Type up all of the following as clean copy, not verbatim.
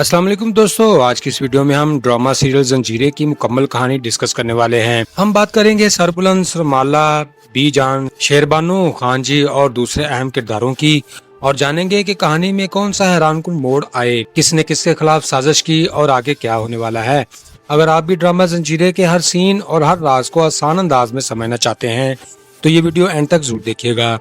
अस्सलाम वालेकुम दोस्तों, आज की इस वीडियो में हम ड्रामा सीरियल जंजीरें की मुकम्मल कहानी डिस्कस करने वाले हैं। हम बात करेंगे सरबुलंद, सरमाला, बीजान, शेरबानो, खान जी और दूसरे अहम किरदारों की, और जानेंगे कि कहानी में कौन सा हैरानकुन मोड़ आए, किसने किसके खिलाफ साजिश की और आगे क्या होने वाला है। अगर आप भी ड्रामा जंजीरें के हर सीन और हर राज को आसान अंदाज में समझना चाहते हैं तो ये वीडियो एंड तक जरूर देखिएगा,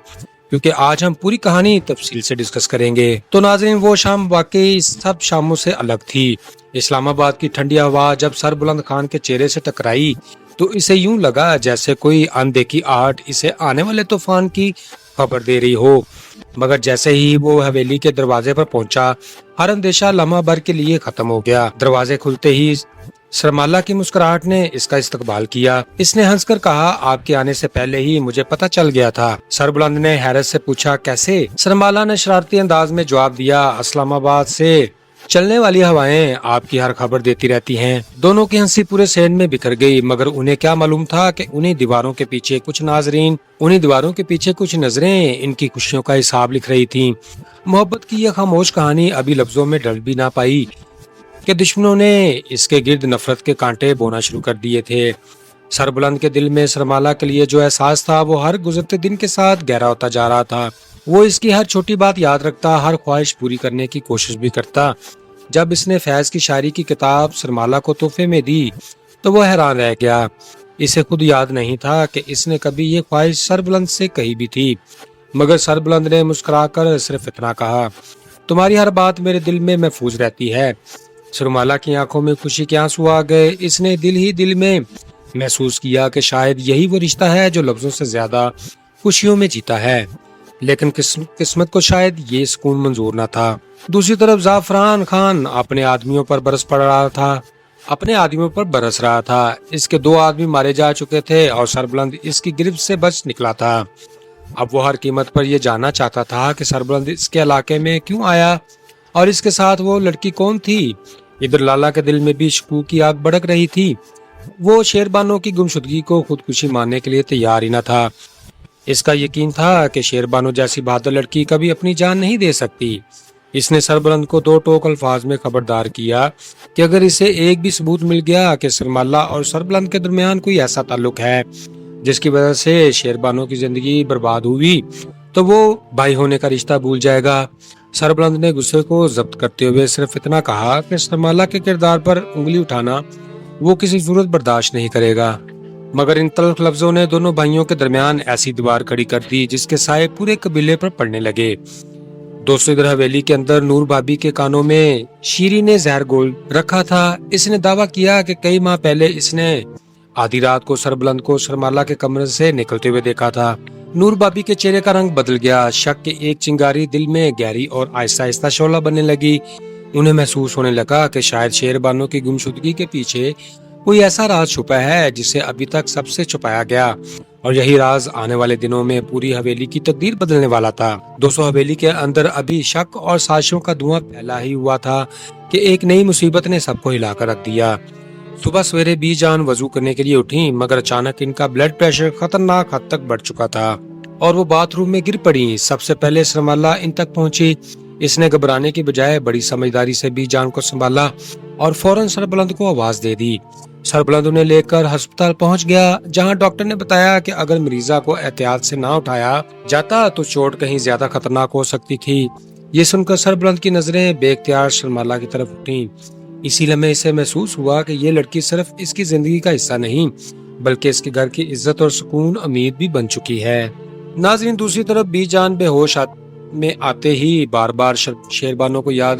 क्योंकि आज हम पूरी कहानी तफसील से डिस्कस करेंगे। तो नाज़रीन, वो शाम वाकई सब शामों से अलग थी। इस्लामाबाद की ठंडी हवा जब सरबुलंद खान के चेहरे से टकराई तो इसे यूं लगा जैसे कोई अनदेखी आहट इसे आने वाले तूफान की खबर दे रही हो। मगर जैसे ही वो हवेली के दरवाजे पर पहुंचा, हर अंदेशा लम्हा भर के लिए खत्म हो गया। दरवाजे खुलते ही सरमाला की मुस्कुराहट ने इसका इस्तकबाल किया। इसने हंसकर कहा, आपके आने से पहले ही मुझे पता चल गया था। सरबुलंद ने हैरत से पूछा, कैसे? सरमाला ने शरारती अंदाज में जवाब दिया, इस्लामाबाद से चलने वाली हवाएं आपकी हर खबर देती रहती हैं। दोनों की हंसी पूरे शहर में बिखर गई, मगर उन्हें क्या मालूम था कि उन्हीं दीवारों के पीछे कुछ नजरें इनकी खुशियों का हिसाब लिख रही थीं। मोहब्बत की यह खामोश कहानी अभी लफ्जों में ढल भी ना पाई कि दुश्मनों ने इसके गिर्द नफरत के कांटे बोना शुरू कर दिए थे। सरबुलंद के दिल में सरमाला के लिए जो एहसास था वो हर गुजरते दिन के साथ गहरा होता जा रहा था। वो इसकी हर छोटी बात याद रखता, हर ख्वाहिश पूरी करने की कोशिश भी करता। जब इसने फैज की शायरी की किताब सरमाला को तोहफे में दी तो वो हैरान रह गया। इसे खुद याद नहीं था कि इसने कभी ये ख्वाहिश सरबुलंद से कही भी थी। मगर सरबुलंद ने मुस्कुराकर सिर्फ इतना कहा, तुम्हारी हर बात मेरे दिल में महफूज रहती है। सरमाला की आंखों में खुशी के आंसू आ गए। इसने दिल ही दिल में महसूस किया कि शायद यही वो रिश्ता है जो लफ्जों से ज्यादा खुशियों में जीता है। लेकिन किस्मत को शायद ये सुकून मंजूर न था। दूसरी तरफ जाफरान खान अपने आदमियों पर बरस रहा था। इसके 2 आदमी मारे जा चुके थे और सरबुलंद इसकी गिरफ्त से बच निकला था। अब वो हर कीमत पर यह जानना चाहता था कि सरबुलंद इसके इलाके में क्यों आया और इसके साथ वो लड़की कौन थी। इधर लाला के दिल में भी शकूक की आग भड़क रही थी। वो शेरबानो की गुमशुदगी को खुदकुशी मानने के लिए तैयार ही न था। इसका यकीन था कि शेरबानो जैसी बहादुर लड़की कभी अपनी जान नहीं दे सकती। इसने सरबुलंद को 2 टोक अल्फाज में खबरदार किया कि अगर इसे एक भी सबूत मिल गया कि सरमाला और सरबुलंद के दरमियान कोई ऐसा ताल्लुक है जिसकी वजह से शेरबानो की जिंदगी बर्बाद हुई, तो वो भाई होने का रिश्ता भूल जाएगा। सरबुलंद ने गुस्से को जब्त करते हुए सिर्फ इतना कहा कि सरमाला के किरदार पर उंगली उठाना वो किसी सूरत बर्दाश्त नहीं करेगा। मगर इन तल्ख लफ्जों ने दोनों भाइयों के दरमियान ऐसी दीवार खड़ी कर दी जिसके साए पूरे कबीले पर पड़ने लगे। दोस्तों, इधर हवेली के अंदर नूर भाभी के कानों में शीरी ने जहर घोल रखा था। इसने दावा किया कि कई माह पहले इसने आधी रात को सरबुलंद को सरमाला के कमरे से निकलते हुए देखा था। नूर भाभी के चेहरे का रंग बदल गया। शक की एक चिंगारी दिल में गहरी और आहिस्ता आहिस्ता शोला बनने लगी। उन्हें महसूस होने लगा कि शायद शेरबानो की गुमशुदगी के पीछे कोई ऐसा राज छुपा है जिसे अभी तक सबसे छुपाया गया, और यही राज आने वाले दिनों में पूरी हवेली की तकदीर बदलने वाला था। दोस्तों, हवेली के अंदर अभी शक और साजिशों का धुआं फैला ही हुआ था कि एक नई मुसीबत ने सबको हिलाकर रख दिया। सुबह सवेरे बीजान वजू करने के लिए उठी, मगर अचानक इनका ब्लड प्रेशर खतरनाक हद तक बढ़ चुका था और वो बाथरूम में गिर पड़ी। सबसे पहले सरमाला इन तक पहुंची। इसने घबराने की बजाय बड़ी समझदारी से बीजान को संभाला और फौरन सरबुलंद को आवाज दे दी। सरबुलंद उन्हें लेकर अस्पताल पहुंच गया, जहां डॉक्टर ने बताया कि अगर मरीजा को एहतियात से ना उठाया जाता तो चोट कहीं ज्यादा खतरनाक हो सकती थी। ये सुनकर सरबुलंद की नजरें बेख्तियार सरमाला की तरफ उठी। इसी लम्हे इसे महसूस हुआ कि ये लड़की सिर्फ इसकी जिंदगी का हिस्सा नहीं बल्कि इसके घर की इज्जत और सुकून उम्मीद भी बन चुकी है। नाज़रीन, दूसरी तरफ बीजान बेहोश में आते ही बार बार शेरबानो को याद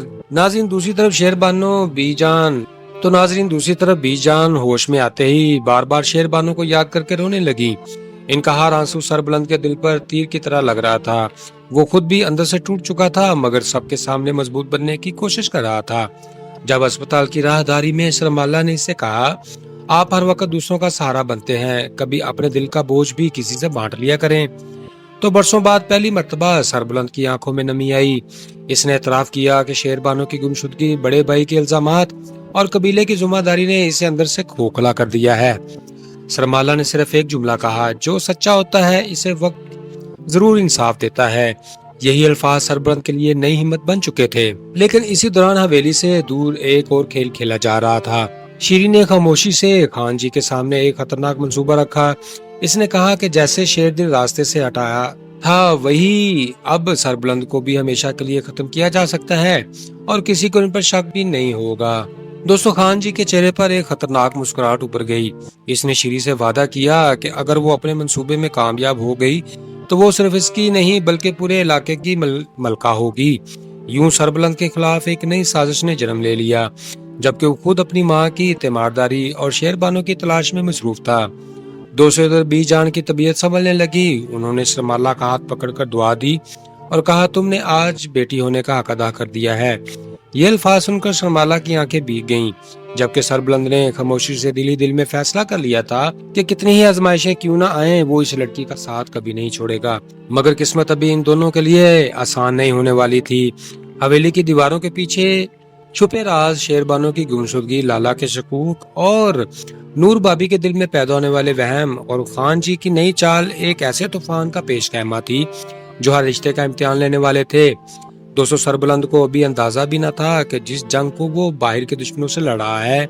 बीजान होश में आते ही बार बार शेरबानो को याद करके रोने लगी। इनका हर आंसू सरबुलंद के दिल पर तीर की तरह लग रहा था। वो खुद भी अंदर से टूट चुका था, मगर सबके सामने मजबूत बनने की कोशिश कर रहा था। जब अस्पताल की राहदारी में सरमाला ने इससे कहा, आप हर वक्त दूसरों का सहारा बनते हैं, कभी अपने दिल का बोझ भी किसी से बांट लिया करें, तो बरसों बाद पहली मर्तबा सरबुलंद की आंखों में नमी आई। इसने एतराफ किया कि शेरबानो की गुमशुदगी, बड़े भाई के इल्जामात और कबीले की जिम्मेदारी ने इसे अंदर से खोखला कर दिया है। सरमाला ने सिर्फ एक जुमला कहा, जो सच्चा होता है इसे वक्त जरूर इंसाफ देता है। यही अल्फाज सरबलंद के लिए नई हिम्मत बन चुके थे। लेकिन इसी दौरान हवेली से दूर एक और खेल खेला जा रहा था। शीरी ने खामोशी से खान जी के सामने एक खतरनाक मंसूबा रखा। इसने कहा कि जैसे शेर दिल रास्ते से हटाया था, वही अब सरबलंद को भी हमेशा के लिए खत्म किया जा सकता है और किसी को इन पर शक भी नहीं होगा। दोस्तों, खान जी के चेहरे पर एक खतरनाक मुस्कुराहट उभर गई। इसने शीरी से वादा किया कि अगर वो अपने मंसूबे में कामयाब हो गई तो वो सिर्फ इसकी नहीं बल्कि पूरे इलाके की मलका होगी। यूं सरबलंद के खिलाफ एक नई साजिश ने जन्म ले लिया, जबकि वो खुद अपनी माँ की तीमारदारी और शेरबानों की तलाश में मसरूफ था। दूसरी तरफ बी जान की तबीयत संभलने लगी। उन्होंने सरमाला का हाथ पकड़कर दुआ दी और कहा, तुमने आज बेटी होने का हक अदा कर दिया है। ये अल्फाज सुनकर सरमाला की आंखें भीग गईं, जबकि सरबलंद ने खामोशी से दिल में फैसला कर लिया था कि कितनी ही आजमाइशें क्यों ना आए, वो इस लड़की का साथ कभी नहीं छोड़ेगा। मगर किस्मत अभी इन दोनों के लिए आसान नहीं होने वाली थी। हवेली की दीवारों के पीछे छुपे राज, शेरबानों की गुमशुदगी, लाला के शकूक और नूर बाबी के दिल में पैदा होने वाले वहम और खान जी की नई चाल एक ऐसे तूफान का पेश ख़ैमा थी जो हर रिश्ते का इम्तिहान लेने वाले थे। दोस्तों, सरबलंद को अभी अंदाजा भी न था कि जिस जंग को वो बाहर के दुश्मनों से लड़ रहा है,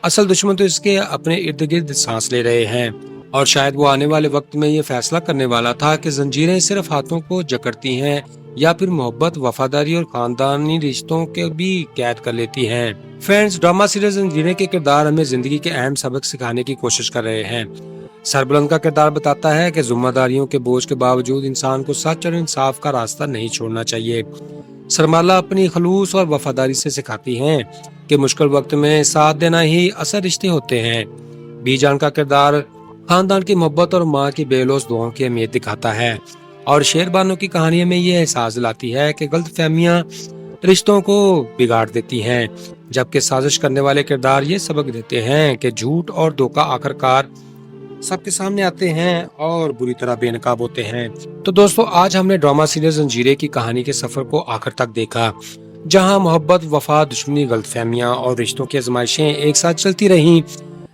असल दुश्मन तो इसके अपने इर्द गिर्द सांस ले रहे हैं। और शायद वो आने वाले वक्त में ये फैसला करने वाला था कि जंजीरें सिर्फ हाथों को जकड़ती हैं या फिर मोहब्बत, वफादारी और खानदानी रिश्तों के भी कैद कर लेती हैं। फ्रेंड्स, ड्रामा सीरीज जंजीरें के किरदार हमें जिंदगी के अहम सबक सिखाने की कोशिश कर रहे हैं। सरबलंद का किरदार बताता है कि जिम्मेदारियों के बोझ के बावजूद इंसान को सच और इंसाफ का रास्ता नहीं छोड़ना चाहिए। सरमाला अपनी खलूस और वफादारी से सिखाती हैं कि मुश्किल वक्त में साथ देना ही असल रिश्ते होते हैं। बीजान का किरदार खानदान की मोहब्बत और माँ की बेलौस दुआओं की अहमियत दिखाता है और शेरबानों की कहानी में ये एहसास दिलाती है कि गलतफहमियां रिश्तों को बिगाड़ देती हैं, जबकि साजिश करने वाले किरदार ये सबक देते हैं कि झूठ और धोखा आखिरकार सबके सामने आते हैं और बुरी तरह बेनकाब होते हैं। तो दोस्तों, आज हमने ड्रामा सीरीज जंजीरें की कहानी के सफर को आखिर तक देखा, जहां मोहब्बत, वफा, दुश्मनी, गलतफहमियां और रिश्तों की आजमाइशें एक साथ चलती रहीं।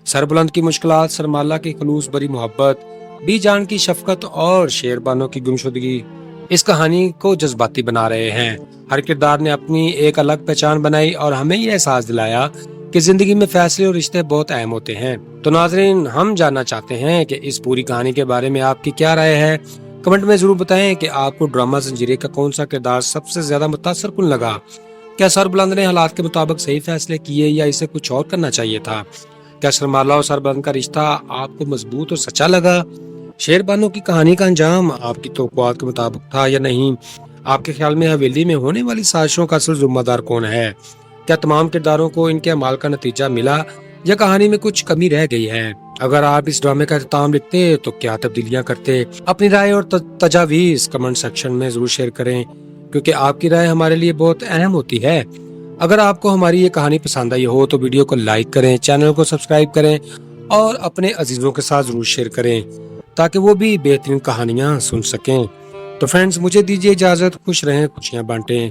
सरबलंद की मुश्किलात, सरमाला की खलूस भरी मोहब्बत, बीजान की शफकत और शेरबानों की गुमशुदगी इस कहानी को जज्बाती बना रहे हैं। हर किरदार ने अपनी एक अलग पहचान बनाई और हमें ये एहसास दिलाया कि जिंदगी में फैसले और रिश्ते बहुत अहम होते हैं। तो नाजरीन, हम जानना चाहते हैं कि इस पूरी कहानी के बारे में आपकी क्या राय है। कमेंट में जरूर बताएं कि आपको ड्रामा जंजीरें का कौन सा किरदार सबसे ज्यादा मुतासरकुन लगा। क्या सरबलंद ने हालात के मुताबिक सही फैसले किए या इसे कुछ और करना चाहिए था? क्या सरमाला और सरबलंद का रिश्ता आपको मजबूत और सच्चा लगा? शेरबानों की कहानी का अंजाम आपकी तौक़ुआत के मुताबिक था या नहीं? आपके ख्याल में हवेली में होने वाली साजिशों का असल जिम्मेदार कौन है? क्या तमाम किरदारों को इनके अमाल का नतीजा मिला या कहानी में कुछ कमी रह गई है? अगर आप इस ड्रामे का इख्तिताम लिखते तो क्या तब्दीलियां करते? अपनी राय और तजावीज़ कमेंट सेक्शन में जरूर शेयर करें, क्योंकि आपकी राय हमारे लिए बहुत अहम होती है। अगर आपको हमारी ये कहानी पसंद आई हो तो वीडियो को लाइक करें, चैनल को सब्सक्राइब करें और अपने अजीजों के साथ जरूर शेयर करें ताकि वो भी बेहतरीन कहानियां सुन सकें। तो फ्रेंड्स, मुझे दीजिए इजाजत। खुश रहें, खुशियां बांटें।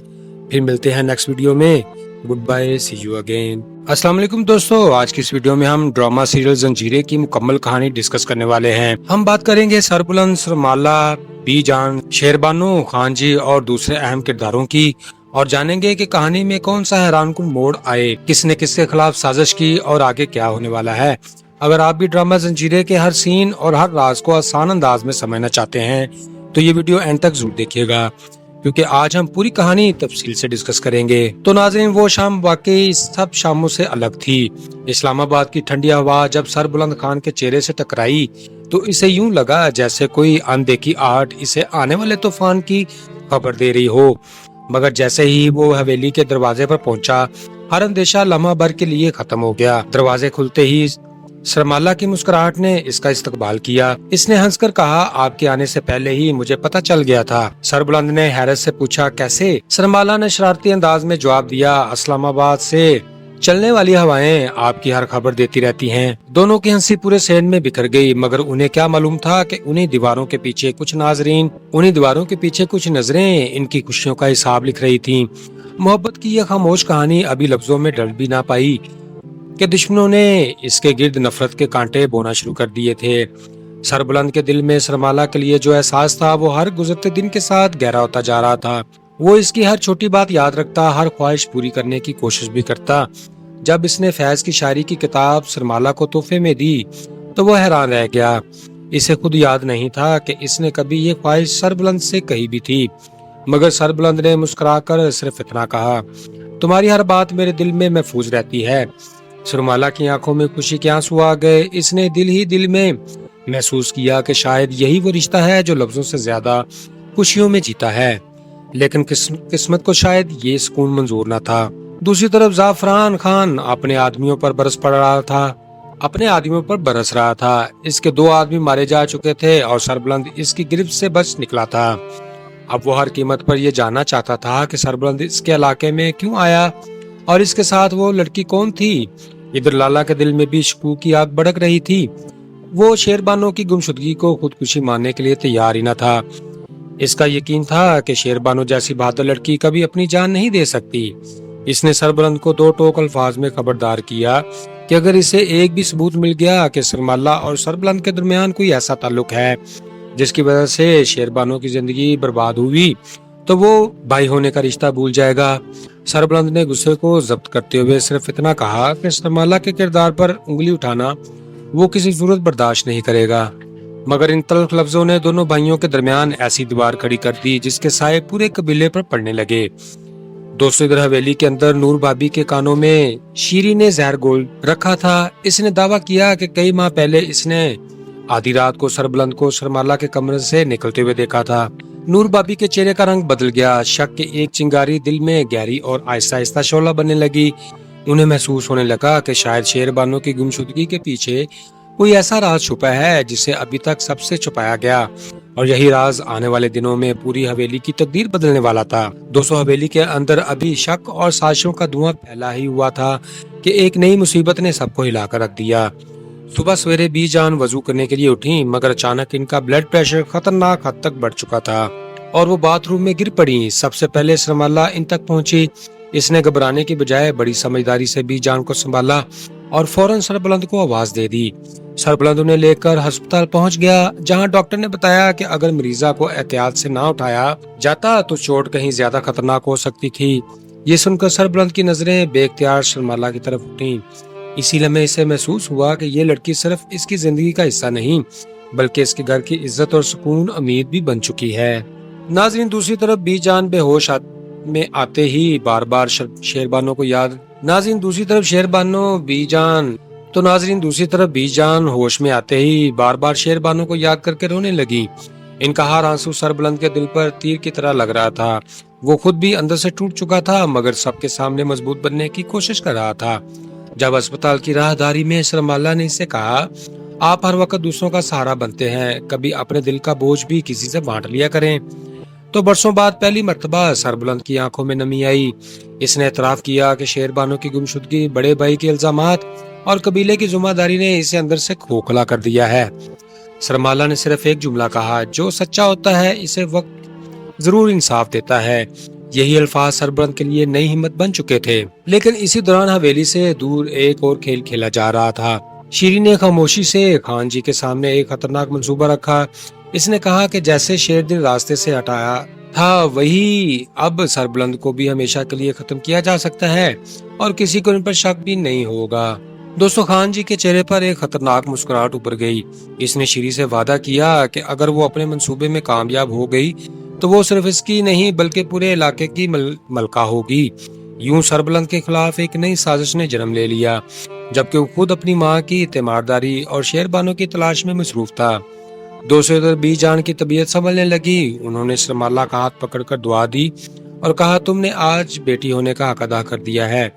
फिर मिलते हैं नेक्स्ट वीडियो में। Good bye, see you again. अस्सलाम वालेकुम दोस्तों, आज की इस वीडियो में हम ड्रामा सीरियल जंजीरें की मुकम्मल कहानी डिस्कस करने वाले हैं। हम बात करेंगे सरबलंद, सरमाला, बीजान, शेरबानो, खान जी और दूसरे अहम किरदारों की, और जानेंगे कि कहानी में कौन सा हैरानकुन मोड़ आए, किसने किसके खिलाफ साजिश की और आगे क्या होने वाला है। अगर आप भी ड्रामा जंजीरें के हर सीन और हर राज को आसान अंदाज में समझना चाहते हैं तो ये वीडियो एंड तक जरूर देखिएगा, क्योंकि आज हम पूरी कहानी तफसील से डिस्कस करेंगे। तो नाज़रीन, वो शाम वाकई सब शामों से अलग थी। इस्लामाबाद की ठंडी हवा जब सरबलंद खान के चेहरे से टकराई तो इसे यूं लगा जैसे कोई अनदेखी आहट इसे आने वाले तूफान की खबर दे रही हो। मगर जैसे ही वो हवेली के दरवाजे पर पहुंचा, हर अंदेशा लम्हा भर के लिए खत्म हो गया। दरवाजे खुलते ही सरमाला की मुस्कुराहट ने इसका इस्तकबाल किया। इसने हंसकर कहा, आपके आने से पहले ही मुझे पता चल गया था। सरबलंद ने हैरत से पूछा, कैसे? सरमाला ने शरारती अंदाज में जवाब दिया, इस्लामाबाद से चलने वाली हवाएं आपकी हर खबर देती रहती हैं। दोनों की हंसी पूरे सहन में बिखर गई, मगर उन्हें क्या मालूम था कि उन्हीं दीवारों के पीछे कुछ नजरें इनकी खुशियों का हिसाब लिख रही थीं। मोहब्बत की यह खामोश कहानी अभी लफ्जों में ढल भी ना पाई कि दुश्मनों ने इसके गिर्द नफरत के कांटे बोना शुरू कर दिए थे। सरबुलंद के दिल में सरमाला के लिए जो एहसास था वो हर गुजरते दिन के साथ गहरा होता जा रहा था। वो इसकी हर छोटी बात याद रखता, हर ख्वाहिश पूरी करने की कोशिश भी करता। जब इसने फैज की शायरी की किताब सरमाला को तोहफे में दी तो वो हैरान रह गया। इसे खुद याद नहीं था कि इसने कभी ये ख्वाहिश सरबुलंद से कही भी थी, मगर सरबुलंद ने मुस्कुराकर सिर्फ इतना कहा, तुम्हारी हर बात मेरे दिल में महफूज रहती है। सरमाला की आंखों में खुशी के आंसू आ गए। इसने दिल ही दिल में महसूस किया कि शायद यही वो रिश्ता है जो लफ्जों से ज्यादा खुशियों में जीता है। लेकिन किस्मत को शायद ये सुकून मंजूर न था। दूसरी तरफ जाफरान खान अपने आदमियों पर बरस रहा था। इसके 2 आदमी मारे जा चुके थे और सरबुलंद इसकी गिरफ्त से बच निकला था। अब वो हर कीमत पर यह जानना चाहता था कि सरबुलंद इसके इलाके में क्यों आया और इसके साथ वो लड़की कौन थी। इधर लाला के दिल में भी शकूक की आग भड़क रही थी। वो शेरबानो की गुमशुदगी को खुदकुशी मानने के लिए तैयार ही न था। इसका यकीन था कि शेरबानो जैसी बहादुर लड़की कभी अपनी जान नहीं दे सकती। इसने सरबुलंद को 2 टोक अल्फाज में खबरदार किया कि अगर इसे एक भी सबूत मिल गया कि सरमाला और सरबुलंद के दरमियान कोई ऐसा ताल्लुक है जिसकी वजह से शेरबानो की जिंदगी बर्बाद हुई, तो वो भाई होने का रिश्ता भूल जाएगा। सरबुलंद ने गुस्से को जब्त करते हुए सिर्फ इतना कहा कि सरमाला के किरदार पर उंगली उठाना वो किसी सूरत बर्दाश्त नहीं करेगा। मगर इन तल्ख लफ्जों ने दोनों भाइयों के दरमियान ऐसी दीवार खड़ी कर दी जिसके साए पूरे कबीले पर पड़ने लगे। दोस्तों, इधर हवेली के अंदर नूर भाभी के कानों में शीरी ने जहर घोल रखा था। इसने दावा किया कि कई माह पहले इसने आधी रात को सरबुलंद को सरमाला के कमरे से निकलते हुए देखा था। नूर भाभी के चेहरे का रंग बदल गया। शक की एक चिंगारी दिल में गहरी और आहिस्ता आहिस्ता शोला बनने लगी। उन्हें महसूस होने लगा कि शायद शेरबानो की गुमशुदगी के पीछे कोई ऐसा राज छुपा है जिसे अभी तक सबसे छुपाया गया, और यही राज आने वाले दिनों में पूरी हवेली की तकदीर बदलने वाला था। दोस्तों, हवेली के अंदर अभी शक और साजिशों का धुआं फैला ही हुआ था कि एक नई मुसीबत ने सबको हिलाकर रख दिया। सुबह सवेरे बीजान वजू करने के लिए उठी, मगर अचानक इनका ब्लड प्रेशर खतरनाक हद तक बढ़ चुका था और वो बाथरूम में गिर पड़ी। सबसे पहले सरमाला इन तक पहुंची। इसने घबराने की बजाय बड़ी समझदारी से बीजान को संभाला और फौरन सरबुलंद को आवाज दे दी। सरबुलंद उन्हें लेकर अस्पताल पहुंच गया, जहां डॉक्टर ने बताया कि अगर मरीजा को एहतियात से ना उठाया जाता तो चोट कहीं ज्यादा खतरनाक हो सकती थी। ये सुनकर सरबुलंद की नजरें बेख्तियार सरमाला की तरफ उठी। इसी लम्हे इसे महसूस हुआ कि ये लड़की सिर्फ इसकी जिंदगी का हिस्सा नहीं, बल्कि इसके घर की इज्जत और सुकून उम्मीद भी बन चुकी है। नाज़रीन, दूसरी तरफ बीजान बेहोश में आते ही बार बार शेरबानो को याद नाज़रीन दूसरी तरफ बीजान होश में आते ही बार बार शेरबानो को याद करके रोने लगी। इनका हर आंसू सरबुलंद के दिल पर तीर की तरह लग रहा था। वो खुद भी अंदर से टूट चुका था, मगर सबके सामने मजबूत बनने की कोशिश कर रहा था। जब अस्पताल की राहदारी में सरमाला ने इससे कहा, आप हर वक्त दूसरों का सहारा बनते हैं, कभी अपने दिल का बोझ भी किसी से बांट लिया करें, तो बरसों बाद पहली मर्तबा सरबुलंद की आंखों में नमी आई। इसने एतराफ किया कि शेरबानो की गुमशुदगी, बड़े भाई के इल्जामात और कबीले की जुम्मेदारी ने इसे अंदर से खोखला कर दिया है। सरमाला ने सिर्फ एक जुमला कहा, जो सच्चा होता है इसे वक्त जरूर इंसाफ देता है। यही अल्फाज सरबुलंद के लिए नई हिम्मत बन चुके थे। लेकिन इसी दौरान हवेली से दूर एक और खेल खेला जा रहा था। शीरी ने खामोशी से खान जी के सामने एक खतरनाक मंसूबा रखा। इसने कहा कि जैसे शेरदिल रास्ते से हटाया था, वही अब सरबुलंद को भी हमेशा के लिए खत्म किया जा सकता है और किसी को इन पर शक भी नहीं होगा। दोस्तों, खान जी के चेहरे पर एक खतरनाक मुस्कुराहट उभर गई। इसने शीरी से वादा किया कि अगर वो अपने मंसूबे में कामयाब हो गई तो वो सिर्फ इसकी नहीं बल्कि पूरे इलाके की मलका होगी। यूं सरबुलंद के खिलाफ एक नई साजिश ने जन्म ले लिया, जबकि वो खुद अपनी माँ की ईमानदारी और शेरबानो की तलाश में मसरूफ था। दोस्तों, इधर बीजान की तबीयत संभलने लगी। उन्होंने सरमाला का हाथ पकड़कर दुआ दी और कहा, तुमने आज बेटी होने का हक अदा कर दिया है।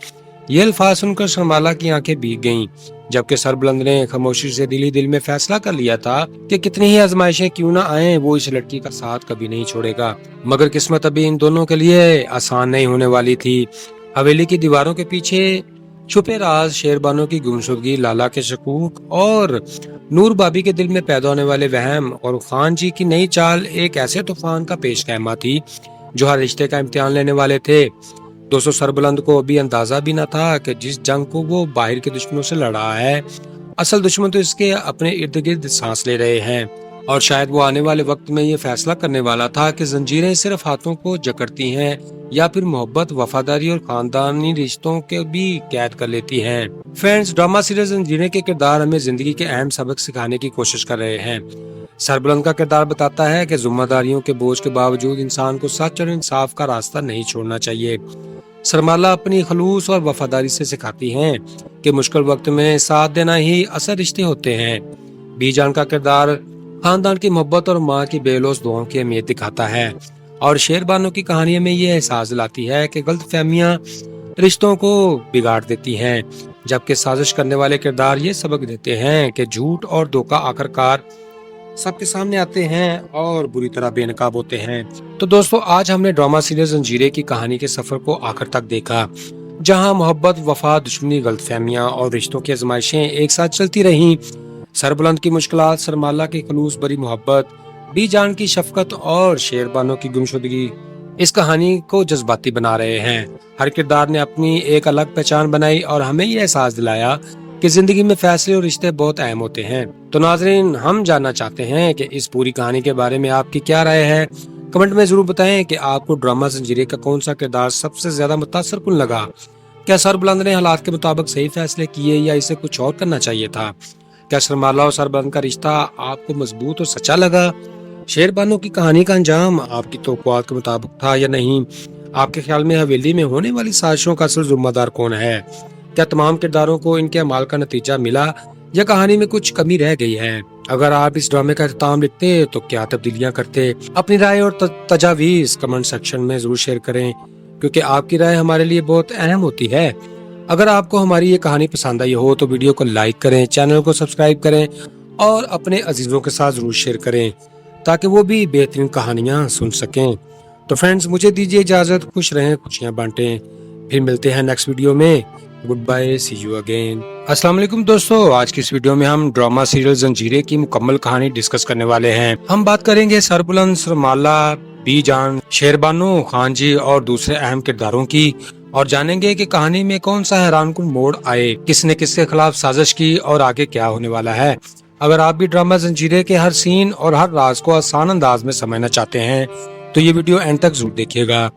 ये अल्फाज सुनकर सरमाला की आंखें भीग गईं, जबकि सरबुलंद ने खामोशी से दिल ही दिल में फैसला कर लिया था कि कितनी ही आजमाइशें क्यों ना आए, वो इस लड़की का साथ कभी नहीं छोड़ेगा। मगर किस्मत अभी इन दोनों के लिए आसान नहीं होने वाली थी। हवेली की दीवारों के पीछे छुपे राज, शेरबानो की गुमशुदगी, लाला के शकूक और नूर भाभी के दिल में पैदा होने वाले वहम और खान जी की नई चाल एक ऐसे तूफान का पेश ख़ैमा थी जो हर रिश्ते का इम्तिहान लेने वाले थे। दोस्तों, सरबुलंद को अभी अंदाजा भी न था कि जिस जंग को वो बाहर के दुश्मनों से लड़ा है اصل دشمن تو اس کے اپنے ارد گرد سانس لے رہے ہیں، اور شاید وہ آنے والے وقت میں یہ فیصلہ کرنے والا تھا کہ زنجیریں صرف ہاتھوں کو جکڑتی ہیں یا پھر محبت، وفاداری اور خاندانی رشتوں کے بھی قید کر لیتی ہیں۔ فرینڈز، ڈرامہ سیریز زنجیریں کے کردار ہمیں زندگی کے اہم سبق سکھانے کی کوشش کر رہے ہیں۔ سربلند کا کردار بتاتا ہے کہ ذمہ داریوں کے بوجھ کے باوجود انسان کو سچ اور انصاف کا راستہ نہیں چھوڑنا چاہیے۔ سرمالا اپنی خلوص اور وفاداری سے سکھاتی ہیں کہ مشکل وقت میں ساتھ دینا ہی اصل رشتے ہوتے ہیں۔ بی جان کا کردار خاندان کی محبت اور ماں کی بے لوث دعاؤں کی اہمیت دکھاتا ہے، اور شیر بانو کی کہانی میں یہ احساس دلاتی ہے کہ غلط فہمیاں رشتوں کو بگاڑ دیتی ہیں، جبکہ سازش کرنے والے کردار یہ سبق دیتے ہیں کہ جھوٹ اور دھوکہ آخرکار سب کے سامنے آتے ہیں اور بری طرح بے نقاب ہوتے ہیں۔ تو دوستو، آج ہم نے ڈرامہ سیریز زنجیریں کی کہانی کے سفر کو آخر تک دیکھا، جہاں محبت، وفا، دشمنی، غلط فہمیاں اور رشتوں کی آزمائشیں ایک ساتھ چلتی رہیں۔ سربلند کی مشکلات، سرمالا کی خلوص بری محبت، بی جان کی شفقت اور شیر بانو کی گمشدگی اس کہانی کو جذباتی بنا رہے ہیں۔ ہر کردار نے اپنی ایک الگ پہچان بنائی اور ہمیں یہ احساس دلایا کہ زندگی میں فیصلے اور رشتے بہت اہم ہوتے ہیں۔ تو ناظرین، ہم جاننا چاہتے ہیں کہ اس پوری کہانی کے بارے میں آپ کی کیا رائے ہے۔ کمنٹ میں ضرور بتائیں کہ آپ کو ڈرامہ زنجیریں کا کون سا کردار سب سے زیادہ متاثر کن لگا۔ کیا سربلند نے حالات کے مطابق صحیح فیصلے کیے یا اسے کچھ اور کرنا چاہیے تھا؟ کیا سرمالا اور سربلند کا رشتہ آپ کو مضبوط اور سچا لگا؟ شیر بانو کی کہانی کا انجام آپ کی توقعات کے مطابق تھا یا نہیں؟ آپ کے خیال میں حویلی میں ہونے والی سازشوں کا اصل ذمہ دار کون ہے؟ کیا تمام کرداروں کو ان کے اعمال کا نتیجہ ملا یا کہانی میں کچھ کمی رہ گئی ہے؟ اگر آپ اس ڈرامے کا اختتام لکھتے تو کیا تبدیلیاں کرتے؟ اپنی رائے اور تجاویز کمنٹ سیکشن میں ضرور شیئر کریں، کیونکہ آپ کی رائے ہمارے لیے بہت اہم ہوتی ہے۔ اگر آپ کو ہماری یہ کہانی پسند آئی ہو تو ویڈیو کو لائک کریں، چینل کو سبسکرائب کریں اور اپنے عزیزوں کے ساتھ ضرور شیئر کریں تاکہ وہ بھی بہترین کہانیاں سن سکیں۔ تو فرینڈز، مجھے دیجیے اجازت، خوش رہیں، خوشیاں بانٹیں، پھر ملتے ہیں نیکسٹ ویڈیو میں۔ Good bye, see you again. السلام علیکم دوستو، آج کی اس ویڈیو میں ہم ڈرامہ سیریل زنجیریں کی مکمل کہانی ڈسکس کرنے والے ہیں۔ ہم بات کریں گے سربلند، سرمالا، بی جان، شیر بانو، خان جی اور دوسرے اہم کرداروں کی، اور جانیں گے کہ کہانی میں کون سا حیران کن موڑ آئے، کس نے کس کے خلاف سازش کی اور آگے کیا ہونے والا ہے۔ اگر آپ بھی ڈرامہ زنجیریں کے ہر سین اور ہر راز کو آسان انداز میں سمجھنا چاہتے ہیں تو یہ ویڈیو اینڈ تک ضرور دیکھیے گا،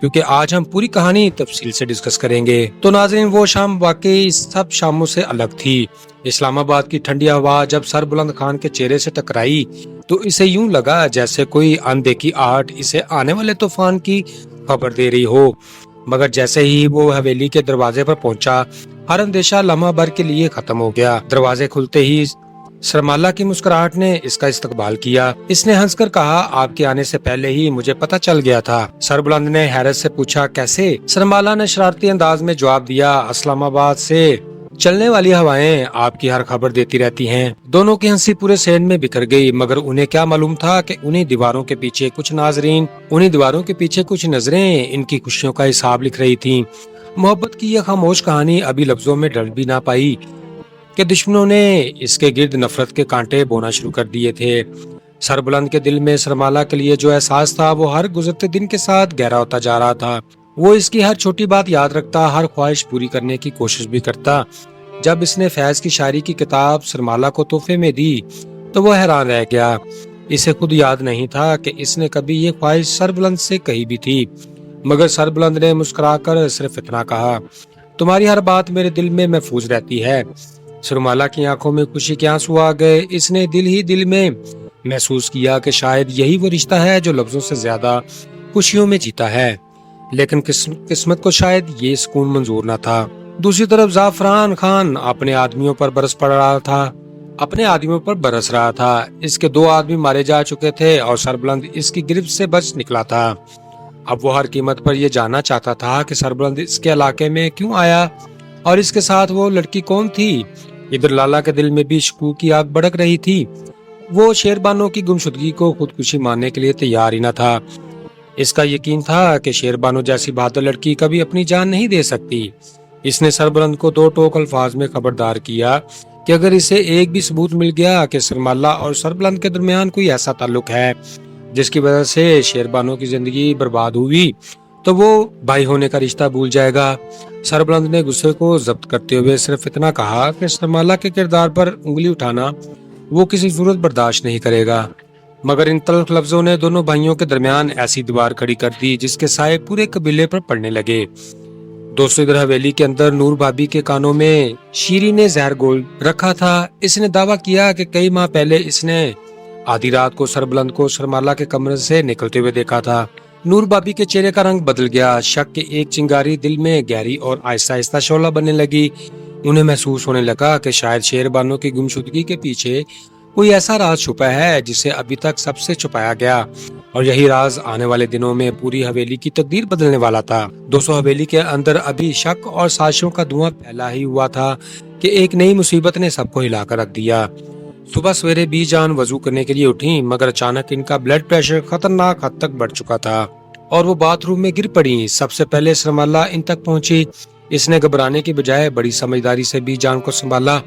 کیونکہ آج ہم پوری کہانی تفصیل سے ڈسکس کریں گے۔ تو ناظرین، وہ شام واقعی سب شاموں سے الگ تھی۔ اسلام آباد کی ٹھنڈی ہوا جب سربلند خان کے چہرے سے ٹکرائی تو اسے یوں لگا جیسے کوئی اندیکھی آہٹ اسے آنے والے طوفان کی خبر دے رہی ہو، مگر جیسے ہی وہ حویلی کے دروازے پر پہنچا، ہر اندیشہ لمحہ بھر کے لیے ختم ہو گیا۔ دروازے کھلتے ہی سرمالا کی مسکراہٹ نے اس کا استقبال کیا۔ اس نے ہنس کر کہا، آپ کے آنے سے پہلے ہی مجھے پتہ چل گیا تھا۔ سربلند نے حیرت سے پوچھا، کیسے؟ سرمالا نے شرارتی انداز میں جواب دیا، اسلام آباد سے چلنے والی ہوائیں آپ کی ہر خبر دیتی رہتی ہیں۔ دونوں کی ہنسی پورے سین میں بکھر گئی، مگر انہیں کیا معلوم تھا کہ انہیں دیواروں کے پیچھے کچھ نظریں ان کی خوشیوں کا حساب لکھ رہی تھیں۔ محبت کی یہ خاموش کہانی ابھی لفظوں میں ڈھل بھی نہ پائی کہ دشمنوں نے اس کے گرد نفرت کے کانٹے بونا شروع کر دیے تھے۔ سربلند کے دل میں سرمالا کے لیے جو احساس تھا وہ ہر گزرتے دن کے ساتھ گہرا ہوتا جا رہا تھا۔ وہ اس کی ہر چھوٹی بات یاد رکھتا، ہر خواہش پوری کرنے کی کوشش بھی کرتا۔ جب اس نے فیض کی شاعری کی کتاب سرمالا کو تحفے میں دی تو وہ حیران رہ گیا۔ اسے خود یاد نہیں تھا کہ اس نے کبھی یہ خواہش سربلند سے کہی بھی تھی، مگر سربلند نے مسکرا کر صرف اتنا کہا، تمہاری ہر بات میرے دل میں محفوظ رہتی ہے۔ سرمالا کی آنکھوں میں خوشی کے آنسو آ گئے۔ اس نے دل ہی دل میں محسوس کیا کہ شاید یہی وہ رشتہ ہے جو لفظوں سے زیادہ خوشیوں میں جیتا ہے، لیکن قسمت کو شاید یہ سکون منظور نہ تھا۔ دوسری طرف زعفران خان اپنے آدمیوں پر برس رہا تھا۔ اس کے 2 آدمی مارے جا چکے تھے اور سربلند اس کی گرفت سے بچ نکلا تھا۔ اب وہ ہر قیمت پر یہ جاننا چاہتا تھا کہ سربلند اس کے علاقے میں کیوں آیا اور اس کے ساتھ وہ لڑکی کون تھی۔ ادھر لالا کے دل میں بھی شکوک کی آگ بھڑک رہی تھی۔ وہ شیر بانو کی گمشدگی کو خودکشی ماننے کے لیے تیار ہی نہ تھا۔ اس کا یقین تھا کہ شیر بانو جیسی بہادر لڑکی کبھی اپنی جان نہیں دے سکتی۔ اس نے سربلند کو 2 ٹوک الفاظ میں خبردار کیا کہ اگر اسے ایک بھی ثبوت مل گیا کہ سرمالا اور سربلند کے درمیان کوئی ایسا تعلق ہے جس کی وجہ سے شیر بانو کی زندگی برباد ہوئی तो वो भाई होने का रिश्ता भूल जाएगा। सरबलंद ने गुस्से को जब्त करते हुए सिर्फ इतना कहा कि सरमाला के किरदार पर उंगली उठाना वो किसी सूरत बर्दाश्त नहीं करेगा। मगर इन तल्ख लफ्जों ने दोनों भाइयों के दरमियान ऐसी दीवार खड़ी कर दी जिसके साए पूरे कबीले पर पड़ने लगे। दोस्तों, इधर हवेली के अंदर नूर भाभी के कानों में शीरी ने जहर घोल रखा था। इसने दावा किया कि कई माह पहले इसने आधी रात को सरबलंद को शर्माला के कमरे से निकलते हुए देखा था। नूर भाभी के चेहरे का रंग बदल गया। शक की एक चिंगारी दिल में गहरी और आहिस्ता आहिस्ता शोला बनने लगी। उन्हें महसूस होने लगा कि शायद शेरबानो की गुमशुदगी के पीछे कोई ऐसा राज छुपा है जिसे अभी तक सबसे छुपाया गया, और यही राज आने वाले दिनों में पूरी हवेली की तकदीर बदलने वाला था। दोस्तों, हवेली के अंदर अभी शक और साजिशों का धुआं फैला ही हुआ था कि एक नई मुसीबत ने सबको हिलाकर रख दिया। सुबह सवेरे बीजान वजू करने के लिए उठी, मगर अचानक इनका ब्लड प्रेशर खतरनाक हद तक बढ़ चुका था और वो बाथरूम में गिर पड़ी। सबसे पहले सरमाला इन तक पहुंची। इसने घबराने की बजाय बड़ी समझदारी से बीजान को संभाला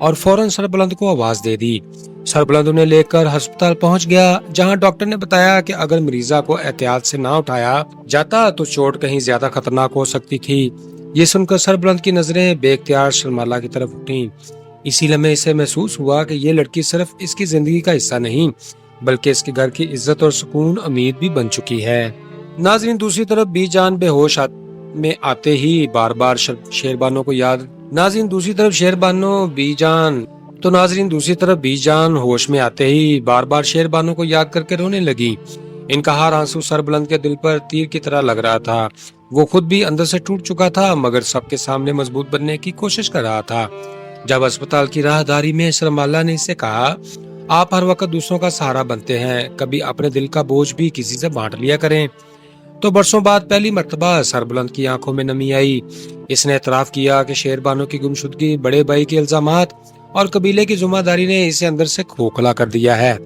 और फौरन सरबलंद को आवाज दे दी। सरबलंद उन्हें लेकर अस्पताल पहुंच गया, जहां डॉक्टर ने बताया कि अगर मरीजा को एहतियात से ना उठाया जाता तो चोट कहीं ज्यादा खतरनाक हो सकती थी। ये सुनकर सरबलंद की नजरें बेख्तियार सरमाला की तरफ उठी। इसी लम्हे इसे महसूस हुआ कि ये लड़की सिर्फ इसकी जिंदगी का हिस्सा नहीं, बल्कि इसके घर की इज्जत और सुकून उम्मीद भी बन चुकी है। नाजरीन, दूसरी तरफ बीजान बेहोश में आते ही बार बार शेरबानो को याद दूसरी तरफ बीजान होश में आते ही बार बार शेरबानो को याद करके रोने लगी। इनका हर आंसू सरबलंद के दिल पर तीर की तरह लग रहा था। वो खुद भी अंदर से टूट चुका था, मगर सबके सामने मजबूत बनने की कोशिश कर रहा था। जब अस्पताल की राहदारी में सरमाला ने इससे कहा, आप हर वक्त दूसरों का सहारा बनते हैं, कभी अपने दिल का बोझ भी किसी से बांट लिया करें, तो बरसों बाद पहली मर्तबा सरबलंद की आंखों में नमी आई। इसने एतराफ किया कि शेरबानो की गुमशुदगी, बड़े भाई के इल्जामात और कबीले की जिम्मेदारी ने इसे अंदर से खोखला कर दिया है।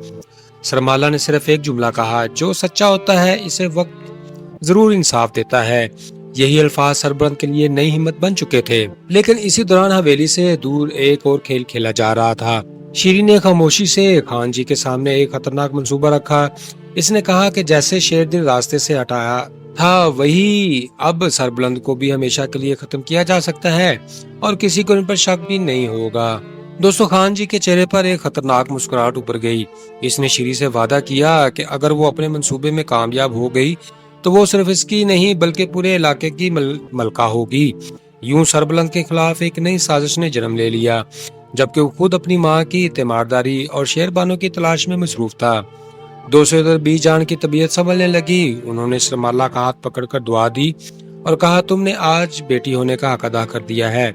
सरमाला ने सिर्फ एक जुमला कहा, जो सच्चा होता है इसे वक्त जरूर इंसाफ देता है। यही अल्फाज सरबलंद के लिए नई हिम्मत बन चुके थे। लेकिन इसी दौरान हवेली से दूर एक और खेल खेला जा रहा था। शीरी ने खामोशी से खान जी के सामने एक खतरनाक मंसूबा रखा। इसने कहा कि जैसे शेर दिल रास्ते से हटाया था, वही अब सरबलंद को भी हमेशा के लिए खत्म किया जा सकता है और किसी को इन पर शक भी नहीं होगा। दोस्तों, खान जी के चेहरे पर एक खतरनाक मुस्कुराहट उभर गई। इसने शीरी से वादा किया कि अगर वो अपने मंसूबे में कामयाब हो गई तो वो सिर्फ इसकी नहीं बल्कि पूरे इलाके की मलका होगी। यूं सरबलंद के खिलाफ एक नई साजिश ने जन्म ले लिया, जबकि वो खुद अपनी माँ की तीमारदारी और शेरबानो की तलाश में मसरूफ था। दोस्तों, इधर बीजान की तबीयत संभलने लगी। उन्होंने सरमाला का हाथ पकड़कर दुआ दी और कहा, तुमने आज बेटी होने का हक अदा कर दिया है।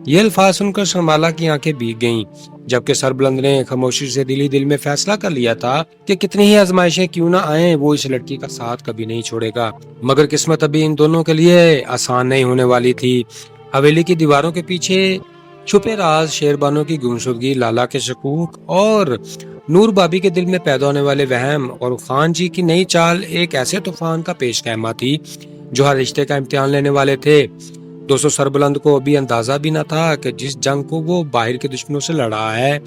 ये अल्फाज सुनकर सरमाला की आंखें भीग गईं, जबकि सरबलंद ने खामोशी से दिल में फैसला कर लिया था कि कितनी ही आजमाइशें क्यों ना आए, वो इस लड़की का साथ कभी नहीं छोड़ेगा। मगर किस्मत अभी इन दोनों के लिए आसान नहीं होने वाली थी। हवेली की दीवारों के पीछे छुपे राज, शेरबानो की गुमशुदगी, लाला के शकूक और नूर भाभी के दिल में पैदा होने वाले वहम और खान जी की नई चाल एक ऐसे तूफान का पेश ख़ैमा थी जो हर रिश्ते का इम्तिहान लेने वाले थे। दोस्तों, सरबलंद को अभी अंदाजा भी न था कि जिस जंग को वो बाहर के दुश्मनों से लड़ रहा है,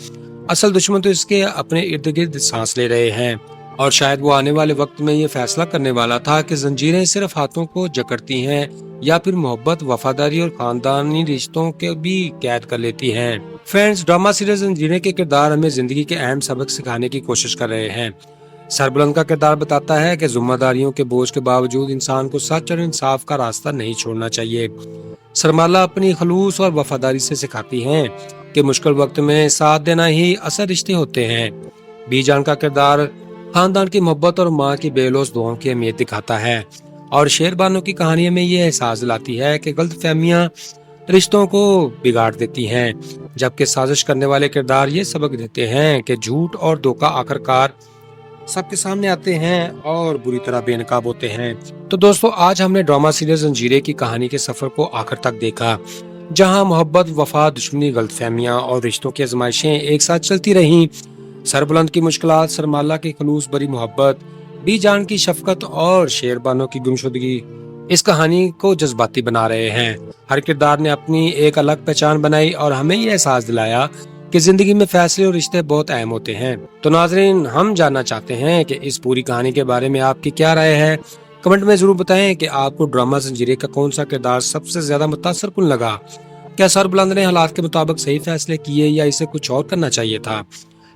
असल दुश्मन तो इसके अपने इर्द गिर्द सांस ले रहे हैं। और शायद वो आने वाले वक्त में ये फैसला करने वाला था कि जंजीरें सिर्फ हाथों को जकड़ती हैं या फिर मोहब्बत, वफादारी और खानदानी रिश्तों के भी कैद कर लेती हैं। फ्रेंड्स, ड्रामा सीरीज जंजीरें के किरदार हमें जिंदगी के अहम सबक सिखाने की कोशिश कर रहे हैं। सरबलंद का किरदार बताता है कि जिम्मेदारियों के बोझ के बावजूद इंसान को सच और इंसाफ का रास्ता नहीं छोड़ना चाहिए। सरमाला अपनी खलूस और वफादारी से सिखाती हैं कि मुश्किल वक्त में साथ देना ही असल रिश्ते होते हैं। बीजान का किरदार खानदान की मोहब्बत और माँ की बेलौस दुआओं की अहमियत दिखाता है, और शेरबानो की कहानी में ये एहसास दिलाती है कि गलतफहमियां रिश्तों को बिगाड़ देती हैं, जबकि साजिश करने वाले किरदार ये सबक देते हैं कि झूठ और धोखा आखिरकार सबके सामने आते हैं और बुरी तरह बेनकाब होते हैं। तो दोस्तों, आज हमने ड्रामा सीरीज जंजीरें की कहानी के सफर को आखिर तक देखा, जहां मोहब्बत, वफा, दुश्मनी, गलतफहमियां और रिश्तों की आजमाइशें एक साथ चलती रहीं। सरबलंद की मुश्किलात, सरमाला की खलूस भरी मोहब्बत, बीजान की शफकत और शेरबानो की गुमशुदगी इस कहानी को जज्बाती बना रहे हैं। हर किरदार ने अपनी एक अलग पहचान बनाई और हमें ये एहसास दिलाया कि जिंदगी में फैसले और रिश्ते बहुत अहम होते हैं। तो नाजरीन, हम जानना चाहते हैं कि इस पूरी कहानी के बारे में आपकी क्या राय है। کمنٹ میں ضرور بتائیں کہ آپ کو ڈرامہ زنجیرے کا کون سا کردار سب سے زیادہ متاثر کن لگا۔ کیا سربلند نے حالات کے مطابق صحیح فیصلے کیے یا اسے کچھ اور کرنا چاہیے تھا؟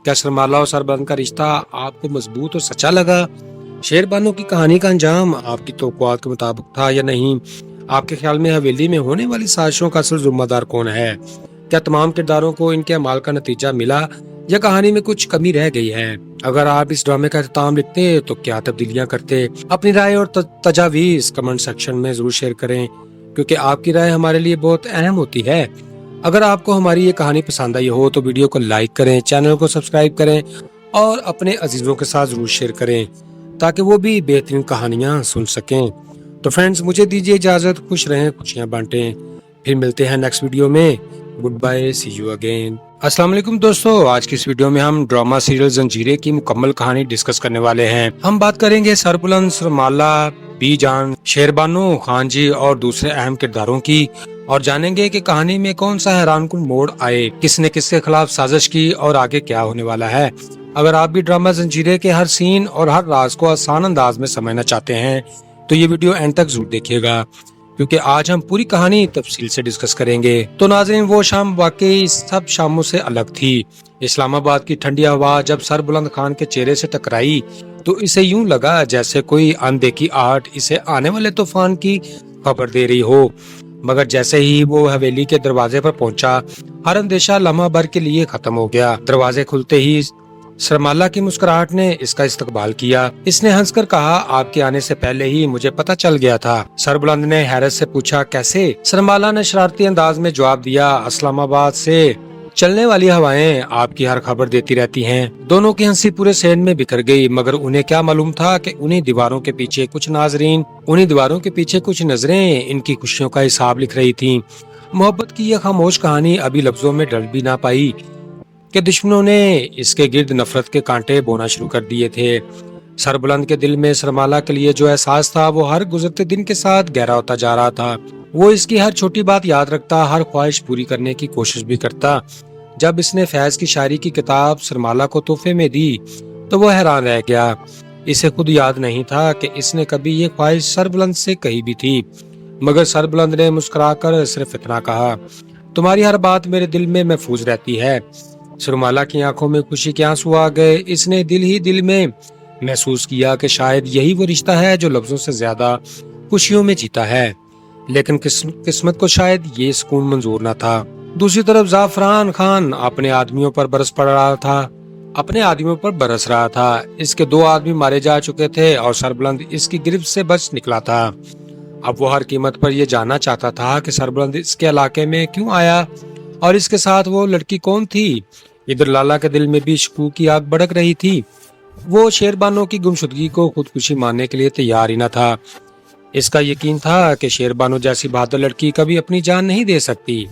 کیا سرمالا اور سربلند کا رشتہ آپ کو مضبوط اور سچا لگا؟ شیر بانو کی کہانی کا انجام آپ کی توقعات کے مطابق تھا یا نہیں؟ آپ کے خیال میں حویلی میں ہونے والی سازشوں کا اصل ذمہ دار کون ہے؟ کیا تمام کرداروں کو ان کے اعمال کا نتیجہ ملا یا کہانی میں کچھ کمی رہ گئی ہے؟ اگر آپ اس ڈرامے کا اختتام لکھتے تو کیا تبدیلیاں کرتے؟ اپنی رائے اور تجاویز کمنٹ سیکشن میں ضرور شیئر کریں، کیونکہ آپ کی رائے ہمارے لیے بہت اہم ہوتی ہے۔ اگر آپ کو ہماری یہ کہانی پسند آئی ہو تو ویڈیو کو لائک کریں، چینل کو سبسکرائب کریں اور اپنے عزیزوں کے ساتھ ضرور شیئر کریں تاکہ وہ بھی بہترین کہانیاں سن سکیں۔ تو فرینڈز، مجھے دیجیے اجازت، خوش رہیں، خوشیاں بانٹیں، پھر ملتے ہیں نیکسٹ ویڈیو میں۔ Good bye, see you again. السلام علیکم دوستو، آج کی اس ویڈیو میں ہم ڈرامہ سیریل زنجیرے کی مکمل کہانی ڈسکس کرنے والے ہیں۔ ہم بات کریں گے سربلند، سرمالا، بی جان، شیر بانو، خان جی اور دوسرے اہم کرداروں کی، اور جانیں گے کہ کہانی میں کون سا حیران کن موڑ آئے، کس نے کس کے خلاف سازش کی اور آگے کیا ہونے والا ہے۔ اگر آپ بھی ڈرامہ زنجیرے کے ہر سین اور ہر راز کو آسان انداز میں سمجھنا چاہتے ہیں تو یہ ویڈیو اینڈ تک ضرور دیکھیے گا، کیونکہ آج ہم پوری کہانی تفصیل سے ڈسکس کریں گے۔ تو ناظرین، وہ شام واقعی سب شاموں سے الگ تھی۔ اسلام آباد کی ٹھنڈی ہوا جب سربلند خان کے چہرے سے ٹکرائی تو اسے یوں لگا جیسے کوئی اندیکھی آہٹ اسے آنے والے طوفان کی خبر دے رہی ہو، مگر جیسے ہی وہ حویلی کے دروازے پر پہنچا ہر اندیشہ لمحہ بھر کے لیے ختم ہو گیا۔ دروازے کھلتے ہی سرمالا کی مسکراہٹ نے اس کا استقبال کیا۔ اس نے ہنس کر کہا، آپ کے آنے سے پہلے ہی مجھے پتہ چل گیا تھا۔ سربلند نے حیرت سے پوچھا، کیسے؟ سرمالا نے شرارتی انداز میں جواب دیا، اسلام آباد سے چلنے والی ہوائیں آپ کی ہر خبر دیتی رہتی ہیں۔ دونوں کی ہنسی پورے صحن میں بکھر گئی، مگر انہیں کیا معلوم تھا کہ انہیں دیواروں کے پیچھے کچھ نظریں ان کی خوشیوں کا حساب لکھ رہی تھیں۔ محبت کی یہ خاموش کہانی ابھی لفظوں میں ڈل بھی نہ پائی کہ دشمنوں نے اس کے گرد نفرت کے کانٹے بونا شروع کر دیے تھے۔ سربلند کے دل میں سرمالا کے لیے جو احساس تھا وہ ہر گزرتے دن کے ساتھ گہرا ہوتا جا رہا تھا۔ وہ اس کی ہر چھوٹی بات یاد رکھتا، ہر خواہش پوری کرنے کی کوشش بھی کرتا۔ جب اس نے فیض کی شاعری کی کتاب سرمالا کو تحفے میں دی تو وہ حیران رہ گیا۔ اسے خود یاد نہیں تھا کہ اس نے کبھی یہ خواہش سربلند سے کہی بھی تھی، مگر سربلند نے مسکرا کر صرف اتنا کہا، تمہاری ہر بات میرے دل میں محفوظ رہتی ہے۔ سرمالا کی آنکھوں میں خوشی کے آنسو آ گئے۔ اس نے دل ہی دل میں محسوس کیا کہ شاید یہی وہ رشتہ ہے جو لفظوں سے زیادہ خوشیوں میں جیتا ہے، لیکن قسمت کو شاید یہ سکون منظور نہ تھا۔ دوسری طرف زعفران خان اپنے آدمیوں پر برس رہا تھا۔ اس کے 2 آدمی مارے جا چکے تھے اور سربلند اس کی گرفت سے بچ نکلا تھا۔ اب وہ ہر قیمت پر یہ جاننا چاہتا تھا کہ سربلند اس کے علاقے میں کیوں آیا اور اس کے ساتھ وہ لڑکی کون تھی۔ ادھر لالا کے دل میں بھی شکوک کی آگ بھڑک رہی تھی۔ وہ شیر بانو کی گمشدگی کو خودکشی ماننے کے لیے تیار ہی نہ تھا۔ اس کا یقین تھا کہ شیر بانو جیسی بہادر لڑکی کبھی اپنی جان نہیں دے سکتی۔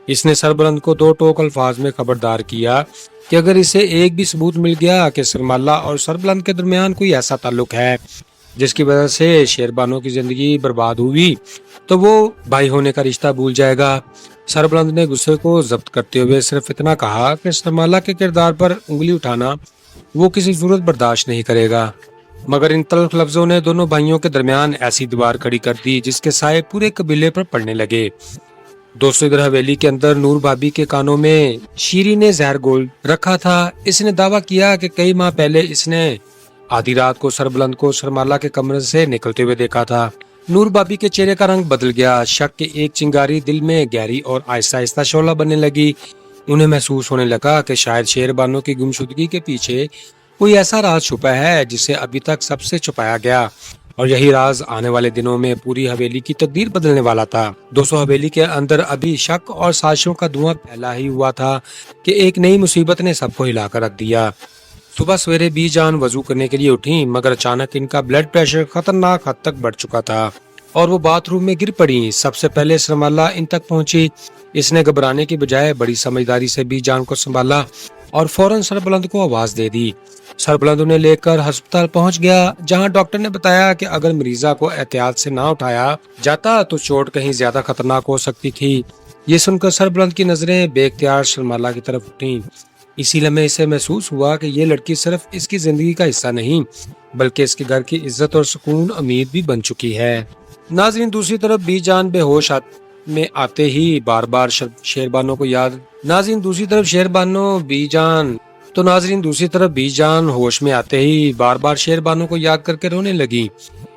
اس نے سربلند کو 2 ٹوک الفاظ میں خبردار کیا کہ اگر اسے ایک بھی ثبوت مل گیا کہ سرمالا اور سربلند کے درمیان کوئی ایسا تعلق ہے جس کی وجہ سے شیر بانو کی زندگی برباد ہوئی تو وہ بھائی ہونے کا رشتہ بھول جائے گا۔ سربلند نے غصے کو ضبط کرتے ہوئے صرف اتنا کہا کہ سرمالا کے کردار پر انگلی اٹھانا وہ کسی صورت برداشت نہیں کرے گا، مگر ان تلخ لفظوں نے دونوں بھائیوں کے درمیان ایسی دیوار کھڑی کر دی جس کے سائے پورے قبیلے پر پڑنے لگے۔ دوستوں، ادھر حویلی کے اندر نور بھابی کے کانوں میں شیری نے زہر گھول رکھا تھا۔ اس نے دعویٰ کیا کہ کئی ماہ پہلے اس نے آدھی رات کو سربلند کو سرمالا کے کمرے سے نکلتے ہوئے دیکھا تھا۔ نور بھابی کے چہرے کا رنگ بدل گیا، شک کی ایک چنگاری دل میں گہری اور آہستہ آہستہ شعلہ بننے لگی۔ انہیں محسوس ہونے لگا کہ شاید شیر بانو کی گمشدگی کے پیچھے کوئی ایسا راز چھپا ہے جسے ابھی تک سب سے چھپایا گیا، اور یہی راز آنے والے دنوں میں پوری حویلی کی تقدیر بدلنے والا تھا۔ دوستوں، حویلی کے اندر ابھی شک اور سازشوں کا دھواں پھیلا ہی ہوا تھا کہ ایک نئی مصیبت نے سب کو ہلا کر رکھ دیا۔ صبح سویرے بی جان وضو کرنے کے لیے اٹھی، مگر اچانک ان کا بلڈ پریشر خطرناک حد تک بڑھ چکا تھا اور وہ باتھ روم میں گر پڑی۔ سب سے پہلے سرمالا ان تک پہنچی۔ اس نے گھبرانے کی بجائے بڑی سمجھداری سے بی جان کو سنبھالا اور فوراً سربلند کو آواز دے دی۔ سربلند انہیں لے کر ہسپتال پہنچ گیا، جہاں ڈاکٹر نے بتایا کہ اگر مریضہ کو احتیاط سے نہ اٹھایا جاتا تو چوٹ کہیں زیادہ خطرناک ہو سکتی تھی۔ یہ سن کر سربلند کی نظریں بے اختیار سرمالا کی طرف اٹھیں۔ اسی لمحے اسے محسوس ہوا کہ یہ لڑکی صرف اس کی زندگی کا حصہ نہیں بلکہ اس کے گھر کی عزت اور سکون امید بھی بن چکی ہے۔ ناظرین دوسری طرف بی جان بے ہوش میں آتے ہی بار بار شیربانو کو یاد دوسری طرف بی جان ہوش میں آتے ہی بار بار شیربانو کو یاد کر کے رونے لگی۔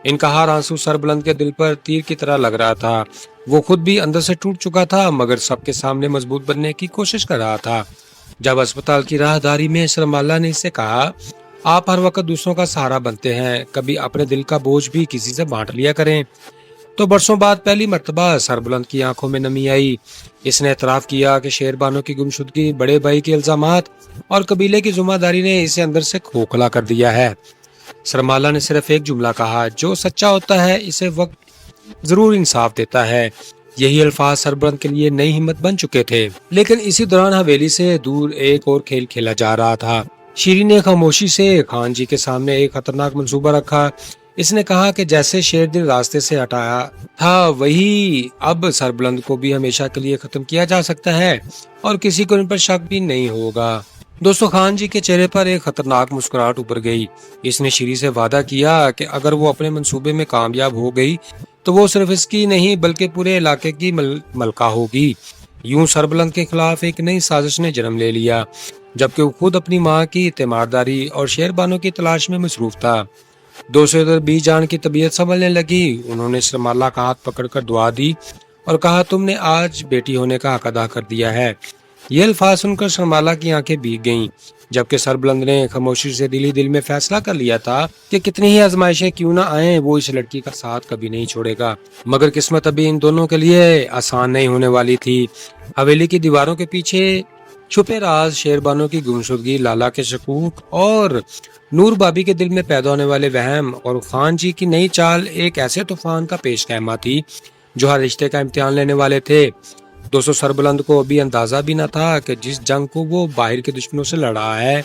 ان کا ہر آنسو سربلند کے دل پر تیر کی طرح لگ رہا تھا۔ وہ خود بھی اندر سے ٹوٹ چکا تھا مگر سب کے سامنے مضبوط بننے کی کوشش کر رہا تھا۔ جب اسپتال کی راہداری میں سرمالا نے اسے کہا، آپ ہر وقت دوسروں کا سہارا بنتے ہیں، کبھی اپنے دل کا بوجھ بھی کسی سے بانٹ لیا کریں، تو برسوں بعد پہلی مرتبہ سربلند کی آنکھوں میں نمی آئی۔ اس نے اعتراف کیا کہ شیربانو کی گمشدگی، بڑے بھائی کے الزامات اور قبیلے کی ذمہ داری نے اسے اندر سے کھوکھلا کر دیا ہے۔ سرمالا نے صرف ایک جملہ کہا، جو سچا ہوتا ہے اسے وقت ضرور انصاف دیتا ہے۔ یہی الفاظ سربلند کے لیے نئی ہمت بن چکے تھے۔ لیکن اسی دوران حویلی سے دور ایک اور کھیل کھیلا جا رہا تھا۔ شیری نے خاموشی سے خان جی کے سامنے ایک خطرناک منصوبہ رکھا۔ اس نے کہا کہ جیسے شیر دل راستے سے ہٹایا تھا وہی اب سربلند کو بھی ہمیشہ کے لیے ختم کیا جا سکتا ہے اور کسی کو ان پر شک بھی نہیں ہوگا۔ دوستو خان جی کے چہرے پر ایک خطرناک مسکراہٹ ابھر گئی۔ اس نے شیری سے وعدہ کیا کہ اگر وہ اپنے منصوبے میں کامیاب ہو گئی تو وہ صرف اس کی نہیں بلکہ پورے علاقے کی ملکہ ہوگی۔ یوں سربلند کے خلاف ایک نئی سازش نے جنم لے لیا، جبکہ وہ خود اپنی ماں کی تیمارداری اور شیربانو کی تلاش میں مصروف تھا۔ دوسری طرف بی جان کی طبیعت سنبھلنے لگی۔ انہوں نے سرمالا کا ہاتھ پکڑ کر دعا دی اور کہا، تم نے آج بیٹی ہونے کا حق ادا کر دیا ہے۔ یہ الفاظ سن کر سرمالا کی آنکھیں بھیگ گئیں، جبکہ سربلند نے خاموشی سے دل میں فیصلہ کر لیا تھا کہ کتنی ہی آزمائشیں کیوں نہ آئیں وہ اس لڑکی کا ساتھ کبھی نہیں چھوڑے گا۔ مگر قسمت ابھی ان دونوں کے لیے آسان نہیں ہونے والی تھی۔ حویلی کی دیواروں کے پیچھے چھپے راز، شیربانو کی گمشدگی، لالا کے شکوک اور نور بابی کے دل میں پیدا ہونے والے وہم اور خان جی کی نئی چال ایک ایسے طوفان کا پیش خیمہ تھی جو ہر رشتے کا امتحان لینے والے تھے۔ دوستو سربلند کو ابھی اندازہ بھی نہ تھا کہ جس جنگ کو وہ باہر کے دشمنوں سے لڑ رہا ہے،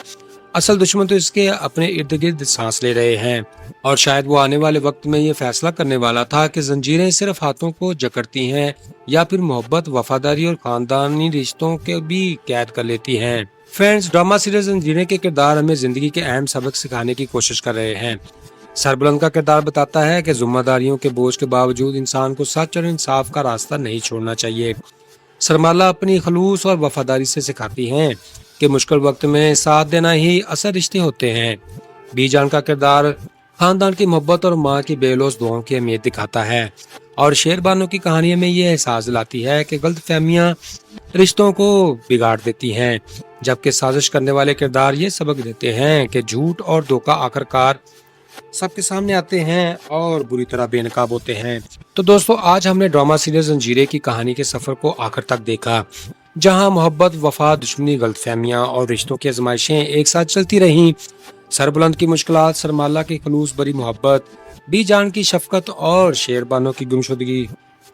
اصل دشمن تو اس کے اپنے ارد گرد سانس لے رہے ہیں۔ اور شاید وہ آنے والے وقت میں یہ فیصلہ کرنے والا تھا کہ زنجیریں صرف ہاتھوں کو جکڑتی ہیں یا پھر محبت، وفاداری اور خاندانی رشتوں کے بھی قید کر لیتی ہیں۔ فرینڈز، ڈرامہ سیریز زنجیریں کے کردار ہمیں زندگی کے اہم سبق سکھانے کی کوشش کر رہے ہیں۔ سربلند کا کردار بتاتا ہے کہ ذمہ داریوں کے بوجھ کے باوجود انسان کو سچ اور انصاف کا راستہ نہیں چھوڑنا چاہیے۔ سرمالا اپنی خلوص اور وفاداری سے سکھاتی ہیں کہ مشکل وقت میں ساتھ دینا ہی اصل رشتے ہوتے ہیں۔ بی جان کا کردار خاندان کی محبت اور ماں کی بے لوث دعاؤں کی اہمیت دکھاتا ہے، اور شیربانو کی کہانی میں یہ احساس دلاتی ہے کہ غلط فہمیاں رشتوں کو بگاڑ دیتی ہیں، جبکہ سازش کرنے والے کردار یہ سبق دیتے ہیں کہ جھوٹ اور دھوکہ آخرکار سب کے سامنے آتے ہیں اور بری طرح بے نقاب ہوتے ہیں۔ تو دوستو آج ہم نے ڈرامہ سیریز زنجیریں کی کہانی کے سفر کو آخر تک دیکھا، جہاں محبت، وفا، دشمنی، غلط فہمیاں اور رشتوں کی آزمائشیں ایک ساتھ چلتی رہیں۔ سربلند کی مشکلات، سرمالا کی خلوص بری محبت، بی جان کی شفقت اور شیربانو کی گمشدگی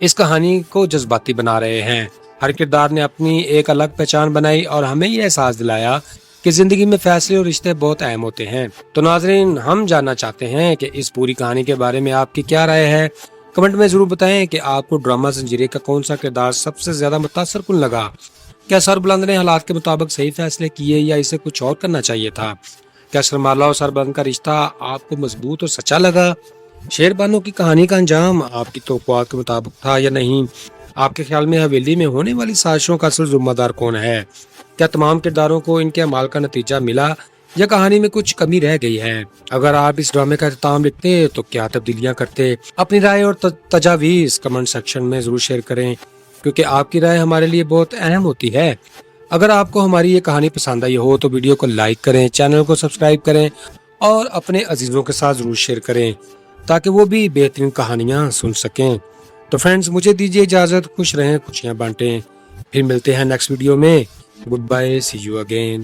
اس کہانی کو جذباتی بنا رہے ہیں۔ ہر کردار نے اپنی ایک الگ پہچان بنائی اور ہمیں یہ احساس دلایا کہ زندگی میں فیصلے اور رشتے بہت اہم ہوتے ہیں۔ تو ناظرین، ہم جاننا چاہتے ہیں کہ اس پوری کہانی کے بارے میں آپ کی کیا رائے ہے۔ کمنٹ میں ضرور بتائیں کہ آپ کو ڈرامہ زنجیریں کا کون سا کردار سب سے زیادہ متاثر کن لگا۔ کیا سربلند نے حالات کے مطابق صحیح فیصلے کیے یا اسے کچھ اور کرنا چاہیے تھا؟ کیا سرمالا اور سربلند کا رشتہ آپ کو مضبوط اور سچا لگا؟ شیربانو کی کہانی کا انجام آپ کی توقعات کے مطابق تھا یا نہیں؟ آپ کے خیال میں حویلی میں ہونے والی سازشوں کا اصل ذمہ دار کون ہے؟ کیا تمام کرداروں کو ان کے اعمال کا نتیجہ ملا یا کہانی میں کچھ کمی رہ گئی ہے؟ اگر آپ اس ڈرامے کا اختتام لکھتے تو کیا تبدیلیاں کرتے؟ اپنی رائے اور تجاویز کمنٹ سیکشن میں ضرور شیئر کریں، کیونکہ آپ کی رائے ہمارے لیے بہت اہم ہوتی ہے۔ اگر آپ کو ہماری یہ کہانی پسند آئی ہو تو ویڈیو کو لائک کریں، چینل کو سبسکرائب کریں اور اپنے عزیزوں کے ساتھ ضرور شیئر کریں تاکہ وہ بھی بہترین کہانیاں سن سکیں۔ تو فرینڈز، مجھے دیجیے اجازت، خوش رہیں، خوشیاں بانٹیں، پھر ملتے ہیں نیکسٹ ویڈیو میں۔ Good bye, see you again.